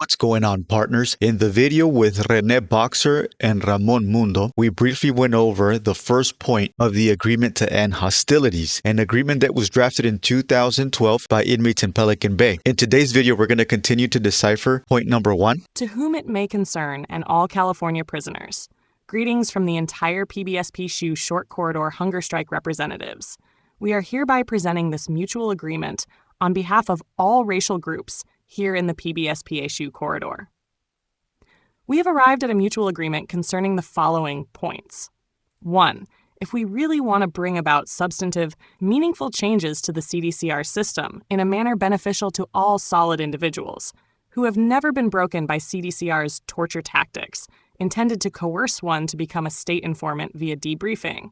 What's going on, partners? In the video with René Boxer and Ramon Mundo, we briefly went over the first point of the agreement to end hostilities, an agreement that was drafted in 2012 by inmates in Pelican Bay. In today's video, we're going to continue to decipher point number 1. To whom it may concern and all California prisoners, greetings from the entire PBSP SHU Short Corridor Hunger Strike representatives. We are hereby presenting this mutual agreement on behalf of all racial groups here in the PBSP SHU corridor. We have arrived at a mutual agreement concerning the following points. 1. If we really want to bring about substantive, meaningful changes to the CDCR system in a manner beneficial to all solid individuals who have never been broken by CDCR's torture tactics intended to coerce one to become a state informant via debriefing,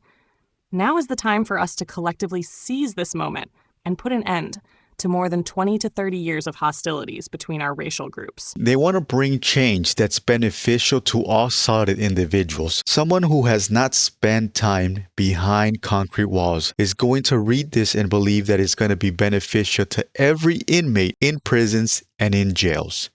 now is the time for us to collectively seize this moment and put an end to more than 20 to 30 years of hostilities between our racial groups. They want to bring change that's beneficial to all solid individuals. Someone who has not spent time behind concrete walls is going to read this and believe that it's going to be beneficial to every inmate in prisons and in jails.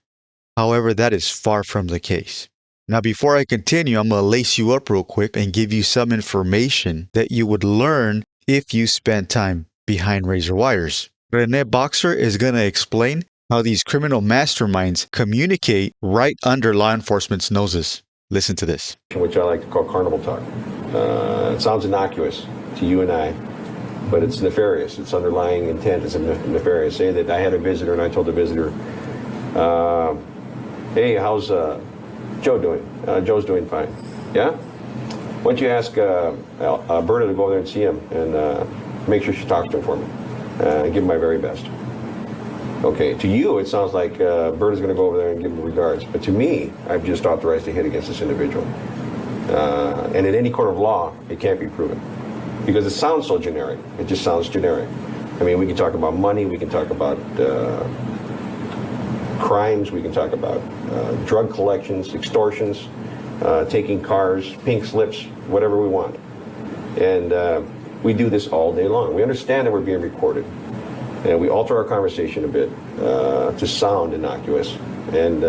However, that is far from the case. Now, before I continue, I'm going to lace you up real quick and give you some information that you would learn if you spent time behind razor wires. René Boxer is going to explain how these criminal masterminds communicate right under law enforcement's noses. Listen to this. Which I like to call carnival talk. It sounds innocuous to you and I, but it's nefarious. Its underlying intent is nefarious. Say that I had a visitor and I told the visitor, hey, how's Joe doing? Joe's doing fine. Yeah? Why don't you ask Berta to go over there and see him and make sure she talks to him for me. Give him my very best. Okay, to you, it sounds like Berta's going to go over there and give him regards. But to me, I've just authorized a hit against this individual. And in any court of law, it can't be proven. Because it sounds so generic. It just sounds generic. I mean, we can talk about money, we can talk about crimes, we can talk about drug collections, extortions, taking cars, pink slips, whatever we want. And we do this all day long. We understand that we're being recorded. And we alter our conversation a bit to sound innocuous. And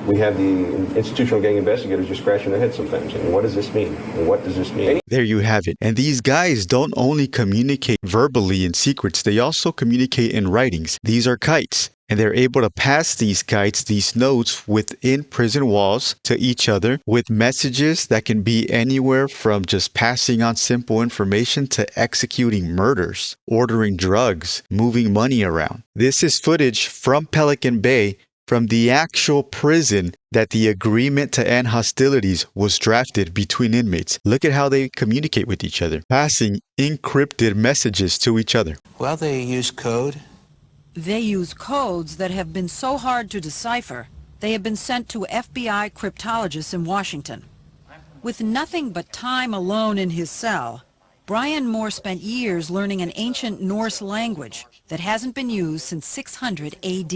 we have the institutional gang investigators just scratching their heads sometimes. And what does this mean? And what does this mean? There you have it. And these guys don't only communicate verbally in secrets, they also communicate in writings. These are kites. And they're able to pass these kites, these notes, within prison walls to each other with messages that can be anywhere from just passing on simple information to executing murders, ordering drugs, moving money around. This is footage from Pelican Bay, from the actual prison that the agreement to end hostilities was drafted between inmates. Look at how they communicate with each other, passing encrypted messages to each other. Well, they use code. They use codes that have been so hard to decipher, they have been sent to FBI cryptologists in Washington. With nothing but time alone in his cell, Brian Moore spent years learning an ancient Norse language that hasn't been used since 600 AD.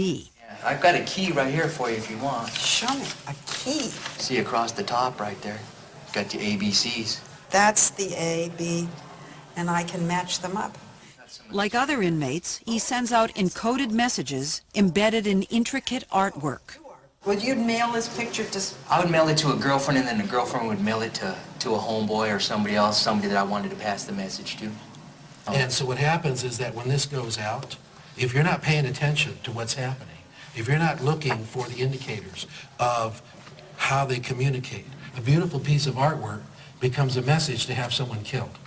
I've got a key right here for you if you want. Show me a key. See across the top right there? Got the ABCs. That's the A, B, and I can match them up. Like other inmates, he sends out encoded messages embedded in intricate artwork. Would you mail this picture to... I would mail it to a girlfriend, and then the girlfriend would mail it to a homeboy or somebody else, somebody that I wanted to pass the message to. And so what happens is that when this goes out, if you're not paying attention to what's happening, if you're not looking for the indicators of how they communicate, a beautiful piece of artwork becomes a message to have someone killed.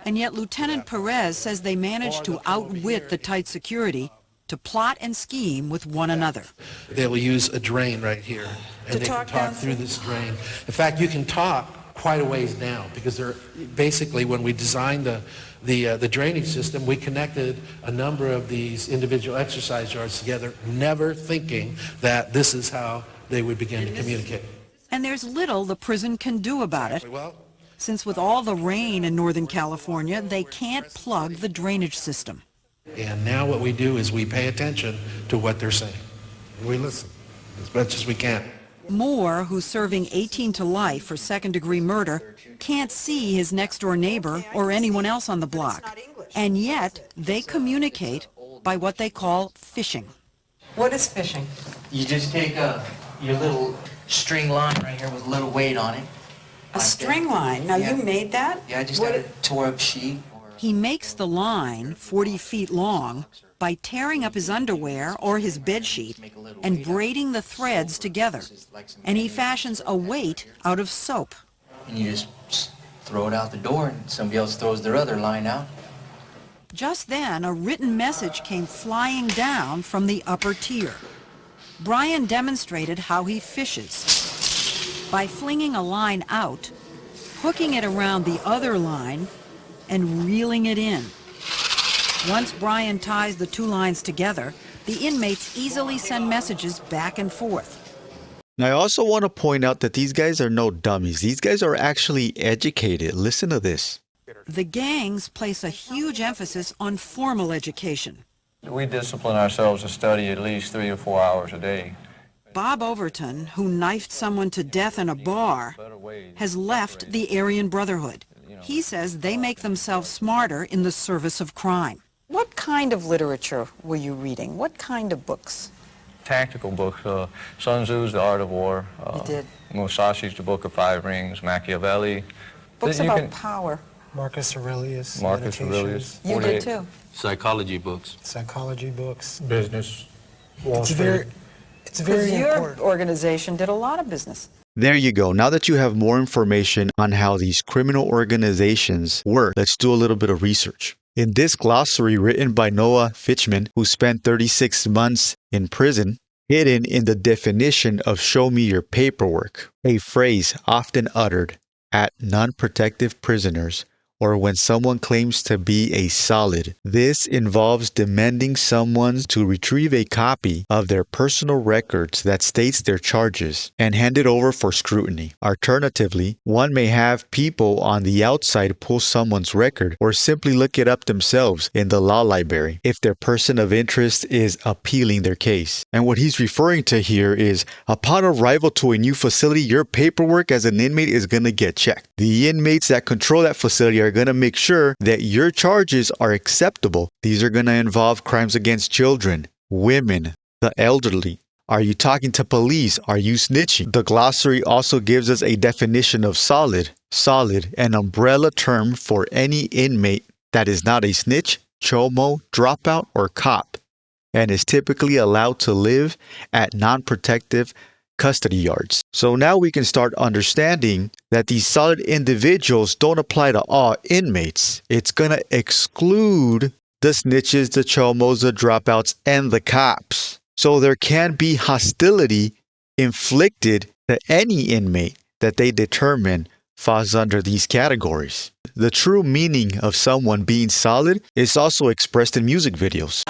And yet Lieutenant Perez says they managed to outwit the tight security to plot and scheme with one another. They will use a drain right here, and they can talk through this drain. In fact, you can talk quite a ways down, because they're basically, when we designed the drainage system, we connected a number of these individual exercise yards together, never thinking that this is how they would begin to communicate. And there's little the prison can do about it, since with all the rain in Northern California, they can't plug the drainage system. And now what we do is we pay attention to what they're saying. We listen as much as we can. Moore, who's serving 18 to life for second-degree murder, can't see his next-door neighbor or anyone else on the block. And yet, they communicate by what they call phishing. What is phishing? You just take your little string line right here with a little weight on it. A string line. Now, you made that? Yeah, I just got a tore-up sheet. He makes the line 40 feet long by tearing up his underwear or his bedsheet and braiding the threads together. And he fashions a weight out of soap. And you just throw it out the door, and somebody else throws their other line out. Just then, a written message came flying down from the upper tier. Brian demonstrated how he fishes by flinging a line out, hooking it around the other line, and reeling it in. Once Brian ties the two lines together, the inmates easily send messages back and forth. Now, I also want to point out that these guys are no dummies. These guys are actually educated. Listen to this. The gangs place a huge emphasis on formal education. We discipline ourselves to study at least 3 or 4 hours a day. Bob Overton, who knifed someone to death in a bar, has left the Aryan Brotherhood. He says they make themselves smarter in the service of crime. What kind of literature were you reading? What kind of books? Tactical books, Sun Tzu's The Art of War, You did. Musashi's The Book of Five Rings, Machiavelli. Books You about can- power. Marcus Aurelius. Marcus Aurelius. You did too. Psychology books. Psychology books. Business, Wall It's Street. very Because your important. organization did a lot of business. There you go. Now that you have more information on how these criminal organizations work, let's do a little bit of research. In this glossary written by Noah Fitchman, who spent 36 months in prison, hidden in the definition of "show me your paperwork," a phrase often uttered at non-protective prisoners or when someone claims to be a solid. This involves demanding someone to retrieve a copy of their personal records that states their charges and hand it over for scrutiny. Alternatively, one may have people on the outside pull someone's record or simply look it up themselves in the law library if their person of interest is appealing their case. And what he's referring to here is, upon arrival to a new facility, your paperwork as an inmate is going to get checked. The inmates that control that facility are going to make sure that your charges are acceptable. These are going to involve crimes against children, women, the elderly. Are you talking to police? Are you snitching? The glossary also gives us a definition of solid. Solid, an umbrella term for any inmate that is not a snitch, chomo, dropout, or cop, and is typically allowed to live at non-protective custody yards. So now we can start understanding that these solid individuals don't apply to all inmates. It's going to exclude the snitches, the chomos, the dropouts, and the cops. So there can be hostility inflicted to any inmate that they determine falls under these categories. The true meaning of someone being solid is also expressed in music videos.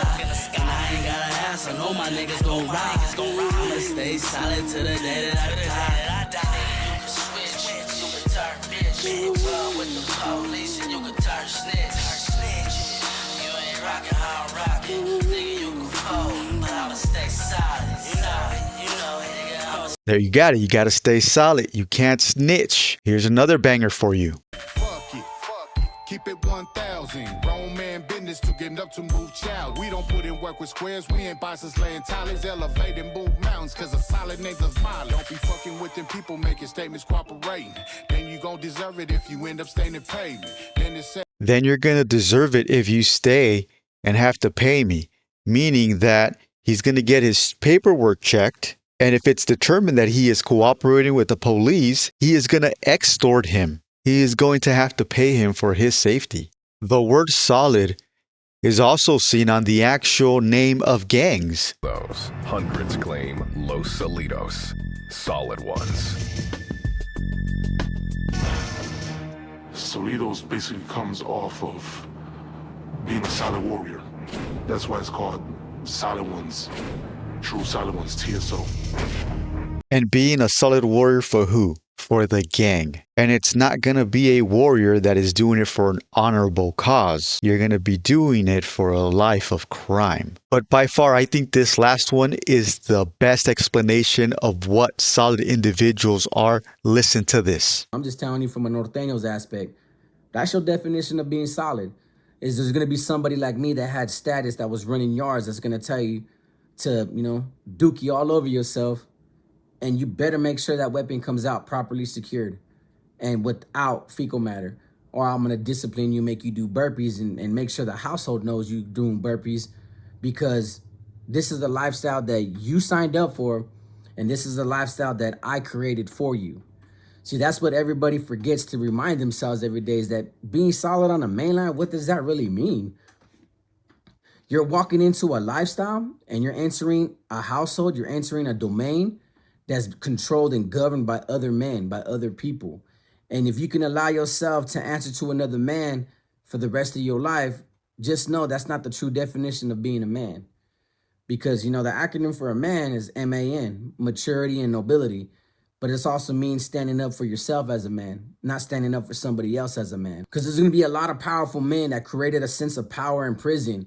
Stay solid to the day that I die. You can switch, you can turn bitch. You can run with the police and you can turn snitch. You ain't rockin' how I'm rockin'. Nigga, you can fold, but I'ma stay solid. You know it, nigga, I'ma. There you got it. You got to stay solid. You can't snitch. Here's another banger for you. Fuck it. Keep it 1,000. Grown man business to get up to move child. We don't put in work with squares. We ain't bosses laying tallies. Elevate and move mountains cause a solid name does mile. Don't be fucking with them people making statements cooperating. Then you gon' deserve it if you end up staying and pay me. Then you're going to deserve it if you stay and have to pay me. Meaning that he's going to get his paperwork checked. And if it's determined that he is cooperating with the police, he is going to extort him. He is going to have to pay him for his safety. The word solid is also seen on the actual name of gangs. Those hundreds claim Los Solitos, solid ones. Solitos basically comes off of being a solid warrior. That's why it's called Solid Ones, True Solid Ones, TSO. And being a solid warrior for who? For the gang. And it's not going to be a warrior that is doing it for an honorable cause. You're going to be doing it for a life of crime. But by far, I think this last one is the best explanation of what solid individuals are. Listen to this. I'm just telling you from a Norteño's aspect. That's your definition of being solid. Is there's going to be somebody like me that had status that was running yards that's going to tell you to, dookie all over yourself. And you better make sure that weapon comes out properly secured and without fecal matter. Or I'm gonna discipline you, make you do burpees, and make sure the household knows you doing burpees, because this is the lifestyle that you signed up for, and this is the lifestyle that I created for you. See, that's what everybody forgets to remind themselves every day, is that being solid on the main line, what does that really mean? You're walking into a lifestyle and you're entering a household, you're entering a domain that's controlled and governed by other men, by other people. And if you can allow yourself to answer to another man for the rest of your life, just know that's not the true definition of being a man. Because, the acronym for a man is MAN, maturity and nobility. But it also means standing up for yourself as a man, not standing up for somebody else as a man. Because there's going to be a lot of powerful men that created a sense of power in prison,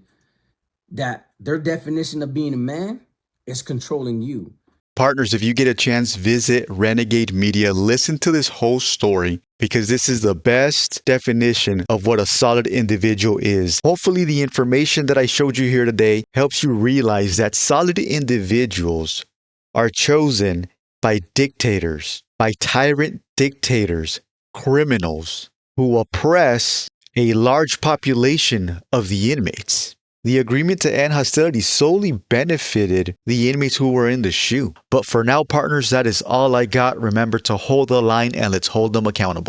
that their definition of being a man is controlling you. Partners, if you get a chance, visit Renegade Media. Listen to this whole story, because this is the best definition of what a solid individual is. Hopefully the information that I showed you here today helps you realize that solid individuals are chosen by dictators, by tyrant dictators, criminals who oppress a large population of the inmates. The agreement to end hostilities solely benefited the inmates who were in the SHU. But for now, partners, that is all I got. Remember to hold the line and let's hold them accountable.